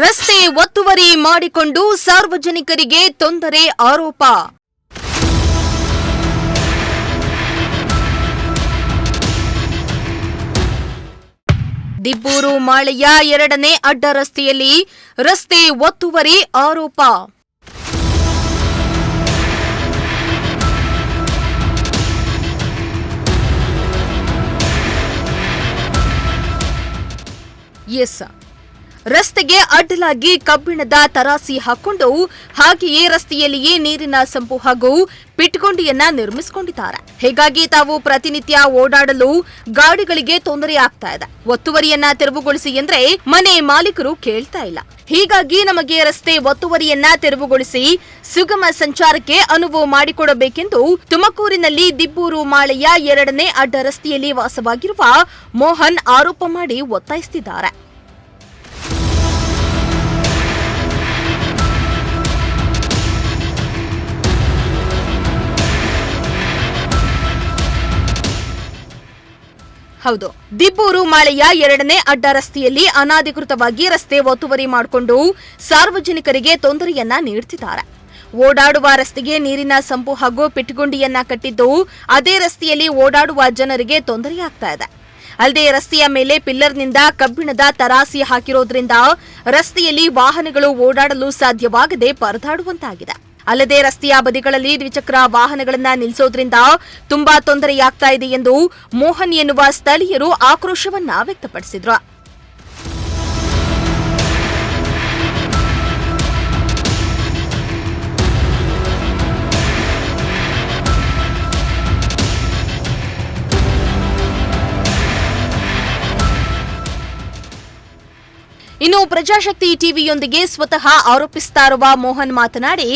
ರಸ್ತೆ ಒತ್ತುವರಿ ಮಾಡಿಕೊಂಡು ಸಾರ್ವಜನಿಕರಿಗೆ ತೊಂದರೆ ಆರೋಪ. ದಿಬ್ಬೂರು ಮಾಳೆಯ 2ನೇ ಅಡ್ಡ ರಸ್ತೆಯಲ್ಲಿ ರಸ್ತೆ ಒತ್ತುವರಿ ಆರೋಪ. ರಸ್ತೆಗೆ ಅಡ್ಡಲಾಗಿ ಕಬ್ಬಿಣದ ತರಾಸಿ ಹಾಕೊಂಡು ಹಾಗೆಯೇ ರಸ್ತೆಯಲ್ಲಿಯೇ ನೀರಿನ ಸಂಪು ಹಾಗೂ ಪಿಟ್ಗುಂಡಿಯನ್ನ ನಿರ್ಮಿಸಿಕೊಂಡಿದ್ದಾರೆ. ಹೀಗಾಗಿ ತಾವು ಪ್ರತಿನಿತ್ಯ ಓಡಾಡಲು ಗಾಡಿಗಳಿಗೆ ತೊಂದರೆ ಆಗ್ತಾ ಇದೆ. ಒತ್ತುವರಿಯನ್ನ ತೆರವುಗೊಳಿಸಿ ಎಂದ್ರೆ ಮನೆ ಮಾಲೀಕರು ಕೇಳ್ತಾ ಇಲ್ಲ. ಹೀಗಾಗಿ ನಮಗೆ ರಸ್ತೆ ಒತ್ತುವರಿಯನ್ನ ತೆರವುಗೊಳಿಸಿ ಸುಗಮ ಸಂಚಾರಕ್ಕೆ ಅನುವು ಮಾಡಿಕೊಡಬೇಕೆಂದು ತುಮಕೂರಿನಲ್ಲಿ ದಿಬ್ಬೂರು ಮಾಳೆಯ 2ನೇ ಅಡ್ಡ ರಸ್ತೆಯಲ್ಲಿ ವಾಸವಾಗಿರುವ ಮೋಹನ್ ಆರೋಪ ಮಾಡಿ ಒತ್ತಾಯಿಸುತ್ತಿದ್ದಾರೆ. ಹೌದು, ದಿಬ್ಬೂರು ಮಾಳೆಯ 2ನೇ ಅಡ್ಡ ರಸ್ತೆಯಲ್ಲಿ ಅನಧಿಕೃತವಾಗಿ ರಸ್ತೆ ಒತ್ತುವರಿ ಮಾಡಿಕೊಂಡು ಸಾರ್ವಜನಿಕರಿಗೆ ತೊಂದರೆಯನ್ನ ನೀಡುತ್ತಿದ್ದಾರೆ. ಓಡಾಡುವ ರಸ್ತೆಗೆ ನೀರಿನ ಸಂಪು ಹಾಗೂ ಪಿಟ್ಗುಂಡಿಯನ್ನ ಕಟ್ಟಿದ್ದು ಅದೇ ರಸ್ತೆಯಲ್ಲಿ ಓಡಾಡುವ ಜನರಿಗೆ ತೊಂದರೆಯಾಗ್ತಾ ಇದೆ. ಅಲ್ಲದೆ ರಸ್ತೆಯ ಮೇಲೆ ಪಿಲ್ಲರ್ನಿಂದ ಕಬ್ಬಿಣದ ತರಾಸಿ ಹಾಕಿರೋದ್ರಿಂದ ರಸ್ತೆಯಲ್ಲಿ ವಾಹನಗಳು ಓಡಾಡಲು ಸಾಧ್ಯವಾಗದೆ ಪರದಾಡುವಂತಾಗಿದೆ. ಅಲ್ಲದೆ ರಸ್ತೆಯ ಬದಿಗಳಲ್ಲಿ ದ್ವಿಚಕ್ರ ವಾಹನಗಳನ್ನು ನಿಲ್ಲಿಸೋದ್ರಿಂದ ತುಂಬಾ ತೊಂದರೆಯಾಗ್ತಾ ಇದೆ ಎಂದು ಮೋಹನ್ ಎನ್ನುವ ಸ್ಥಳೀಯರು ಆಕ್ರೋಶವನ್ನ ವ್ಯಕ್ತಪಡಿಸಿದ್ರು. ಇನ್ನು ಪ್ರಜಾಶಕ್ತಿ ಟಿವಿಯೊಂದಿಗೆ ಸ್ವತಃ ಆರೋಪಿಸ್ತಾ ಇರುವ ಮೋಹನ್ ಮಾತನಾಡಿ,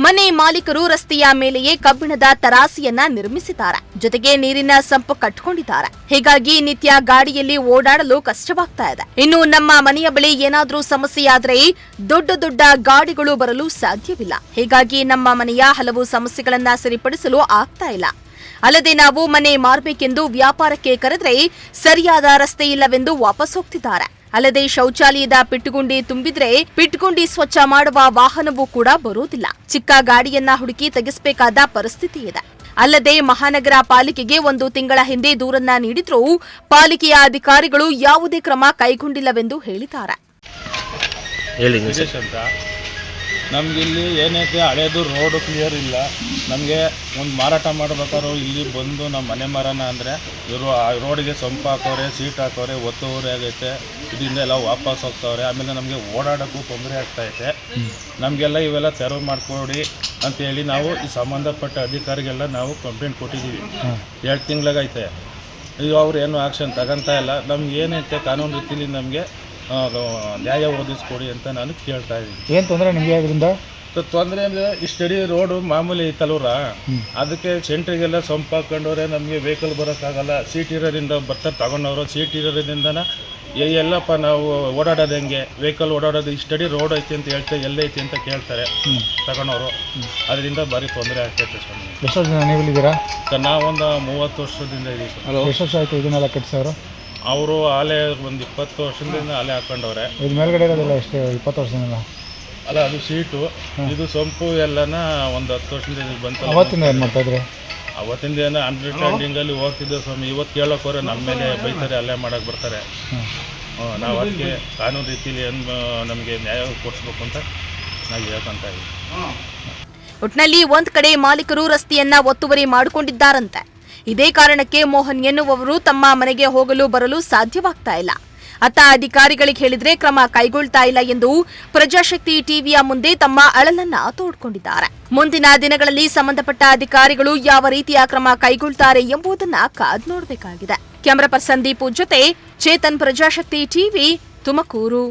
ಮನೆ ಮಾಲೀಕರು ರಸ್ತೆಯ ಮೇಲೆಯೇ ಕಬ್ಬಿಣದ ತರಾಸಿಯನ್ನ ನಿರ್ಮಿಸಿದ್ದಾರೆ. ಜೊತೆಗೆ ನೀರಿನ ಸಂಪು ಕಟ್ಟಿಕೊಂಡಿದ್ದಾರೆ. ಹೀಗಾಗಿ ನಿತ್ಯ ಗಾಡಿಯಲ್ಲಿ ಓಡಾಡಲು ಕಷ್ಟವಾಗ್ತಾ ಇದೆ. ಇನ್ನು ನಮ್ಮ ಮನೆಯ ಬಳಿ ಏನಾದ್ರೂ ಸಮಸ್ಯೆಯಾದ್ರೆ ದೊಡ್ಡ ದೊಡ್ಡ ಗಾಡಿಗಳು ಬರಲು ಸಾಧ್ಯವಿಲ್ಲ. ಹೀಗಾಗಿ ನಮ್ಮ ಮನೆಯ ಹಲವು ಸಮಸ್ಯೆಗಳನ್ನ ಸರಿಪಡಿಸಲು ಆಗ್ತಾ ಇಲ್ಲ. ಅಲ್ಲದೆ ನಾವು ಮನೆ ಮಾರಬೇಕೆಂದು ವ್ಯಾಪಾರಕ್ಕೆ ಕರೆದ್ರೆ ಸರಿಯಾದ ರಸ್ತೆ ಇಲ್ಲವೆಂದು ವಾಪಸ್ ಹೋಗ್ತಿದ್ದಾರೆ. ಅಲ್ಲದೆ ಶೌಚಾಲಯದ ಪಿಟ್ಟುಗುಂಡಿ ತುಂಬಿದ್ರೆ ಪಿಟ್ಟುಗುಂಡಿ ಸ್ವಚ್ಛ ಮಾಡುವ ವಾಹನವೂ ಕೂಡ ಬರುವುದಿಲ್ಲ. ಚಿಕ್ಕ ಗಾಡಿಯನ್ನ ಹುಡುಕಿ ತೆಗೆಸಬೇಕಾದ ಪರಿಸ್ಥಿತಿ ಇದೆ. ಅಲ್ಲದೆ ಮಹಾನಗರ ಪಾಲಿಕೆಗೆ 1 ತಿಂಗಳ ಹಿಂದೆ ದೂರನ್ನ ನೀಡಿದ್ರೂ ಪಾಲಿಕೆಯ ಅಧಿಕಾರಿಗಳು ಯಾವುದೇ ಕ್ರಮ ಕೈಗೊಂಡಿಲ್ಲವೆಂದು ಹೇಳಿದ್ದಾರೆ. ನಮ್ಗೆ ಇಲ್ಲಿ ಏನೈತೆ ಹಳೇದು ರೋಡು ಕ್ಲಿಯರ್ ಇಲ್ಲ. ನಮಗೆ ಒಂದು ಮಾರಾಟ ಮಾಡ್ಬೇಕಾದ್ರು ಇಲ್ಲಿ ಬಂದು ನಮ್ಮ ಮನೆ ಮಾರಾಟ ಅಂದರೆ ಇವರು ಆ ರೋಡಿಗೆ ಸಂಪು ಹಾಕೋರೆ, ಸೀಟ್ ಹಾಕೋರೆ, ಒತ್ತುವರಿ ಆಗೈತೆ. ಇದರಿಂದ ಎಲ್ಲ ವಾಪಸ್ ಹೋಗ್ತವ್ರೆ. ಆಮೇಲೆ ನಮಗೆ ಓಡಾಡೋಕ್ಕೂ ತೊಂದರೆ ಆಗ್ತಾಯಿದೆ. ನಮಗೆಲ್ಲ ಇವೆಲ್ಲ ತೆರವು ಮಾಡಿಕೊಡಿ ಅಂತೇಳಿ ನಾವು ಈ ಸಂಬಂಧಪಟ್ಟ ಅಧಿಕಾರಿಗೆಲ್ಲ ನಾವು ಕಂಪ್ಲೇಂಟ್ ಕೊಟ್ಟಿದ್ದೀವಿ. 2 ತಿಂಗಳಾಗೈತೆ. ಈಗ ಅವ್ರು ಏನೂ ಆ್ಯಕ್ಷನ್ ತಗೊಂತಾ ಇಲ್ಲ. ನಮ್ಗೆ ಏನೈತೆ ಕಾನೂನು ರೀತಿಯಲ್ಲಿ ನಮಗೆ ನ್ಯಾಯ ಒದಗಿಸ್ಕೊಡಿ ಅಂತ ನಾನು ಕೇಳ್ತಾ ಇದ್ದೀನಿ. ಏನು ತೊಂದರೆ ನಿಮಗೆ ಅದರಿಂದ? ತೊಂದರೆ ಅಂದರೆ ಈ ಸ್ಟಡಿ ರೋಡು ಮಾಮೂಲಿ ಐತಲ್ವ್ರ, ಅದಕ್ಕೆ ಸೆಂಟ್ರಿಗೆಲ್ಲ ಸಂಪು ಹಾಕೊಂಡವ್ರೆ. ನಮಗೆ ವೆಹಿಕಲ್ ಬರೋಕ್ಕಾಗಲ್ಲ. ಸೀಟ್ ಇರೋದ್ರಿಂದ ಬರ್ತಾರೆ ತಗೊಂಡವರು. ಸೀಟ್ ಇರೋದ್ರಿಂದನ ಎಲ್ಲಪ್ಪ ನಾವು ಓಡಾಡೋದು ಹೆಂಗೆ? ವೆಹಿಕಲ್ ಓಡಾಡೋದು ಈ ಸ್ಟಡಿ ರೋಡ್ ಐತಿ ಅಂತ ಹೇಳ್ತಾರೆ, ಎಲ್ಲೈತಿ ಅಂತ ಕೇಳ್ತಾರೆ ತಗೊಂಡವರು. ಅದರಿಂದ ಭಾರಿ ತೊಂದರೆ ಆಗ್ತೈತೆ ಸರ್. ಎಷ್ಟು ವರ್ಷ ನೀವಿದ್ದೀರಾ? ನಾವೊಂದು 30 ವರ್ಷದಿಂದ ಇದ್ದೀವಿ ಸರ್. ಎಷ್ಟು ವರ್ಷ ಆಯಿತು ಇದನ್ನೆಲ್ಲ ಕಟ್ಟಿಸೋರು? ಅವರು ಆಲೆ ಒಂದು 20 ವರ್ಷದಿಂದ ಆಲೆ ಹಾಕೊಂಡವ್ರೆ. ಇದು ಮೇಲ್ಗಡೆ ಇರೋದಿಲ್ಲ ಎಷ್ಟು 20 ವರ್ಷದಿಂದ? ಅಲ್ಲ, ಅದು ಸೀಟು, ಇದು ಸಂಪು ಎಲ್ಲನ ಒಂದು 10 ವರ್ಷದಿಂದ ಬಂತು. ಅವತ್ತಿಂದ ಏನು ಮಾಡ್ತಾಯಿದ್ರಿ? ಅವತ್ತಿಂದ ಏನೋ ಅಂಡರ್ಸ್ಟ್ಯಾಂಡಿಂಗಲ್ಲಿ ಹೋಗ್ತಿದ್ದೆ ಸ್ವಾಮಿ. ಇವತ್ತು ಕೇಳೋಕೋರೆ ನಮ್ಮ ಮೇಲೆ ಬೈತಾರೆ, ಅಲ್ಲೇ ಮಾಡೋಕ್ಕೆ ಬರ್ತಾರೆ. ನಾವು ಅದಕ್ಕೆ ಕಾನೂನು ರೀತಿಯಲ್ಲಿ ನಮಗೆ ನ್ಯಾಯ ಕೊಡಿಸ್ಬೇಕು ಅಂತ ನಾವು ಹೇಳ್ಕೊಂತ ಇದ್ದೀವಿ. ಒಟ್ಟಿನಲ್ಲಿ ಒಂದ್ ಕಡೆ ಮಾಲೀಕರು ರಸ್ತೆಯನ್ನ ಒತ್ತುವರಿ ಮಾಡಿಕೊಂಡಿದ್ದಾರಂತೆ. ಇದೇ ಕಾರಣಕ್ಕೆ ಮೋಹನ್ ಎನ್ನುವವರು ತಮ್ಮ ಮನೆಗೆ ಹೋಗಲು ಬರಲು ಸಾಧ್ಯವಾಗ್ತಾ ಇಲ್ಲ. ಅತ್ತ ಅಧಿಕಾರಿಗಳಿಗೆ ಹೇಳಿದ್ರೆ ಕ್ರಮ ಕೈಗೊಳ್ತಾ ಇಲ್ಲ ಎಂದು ಪ್ರಜಾಶಕ್ತಿ ಟಿವಿಯ ಮುಂದೆ ತಮ್ಮ ಅಳಲನ್ನ ತೋಡ್ಕೊಂಡಿದ್ದಾರೆ. ಮುಂದಿನ ದಿನಗಳಲ್ಲಿ ಸಂಬಂಧಪಟ್ಟ ಅಧಿಕಾರಿಗಳು ಯಾವ ರೀತಿಯ ಕ್ರಮ ಕೈಗೊಳ್ತಾರೆ ಎಂಬುದನ್ನ ಕಾದು ನೋಡಬೇಕಾಗಿದೆ. ಕ್ಯಾಮರಾ ಪರ್ಸನ್ ದೀಪು ಜೊತೆ ಚೇತನ್, ಪ್ರಜಾಶಕ್ತಿ ಟಿವಿ, ತುಮಕೂರು.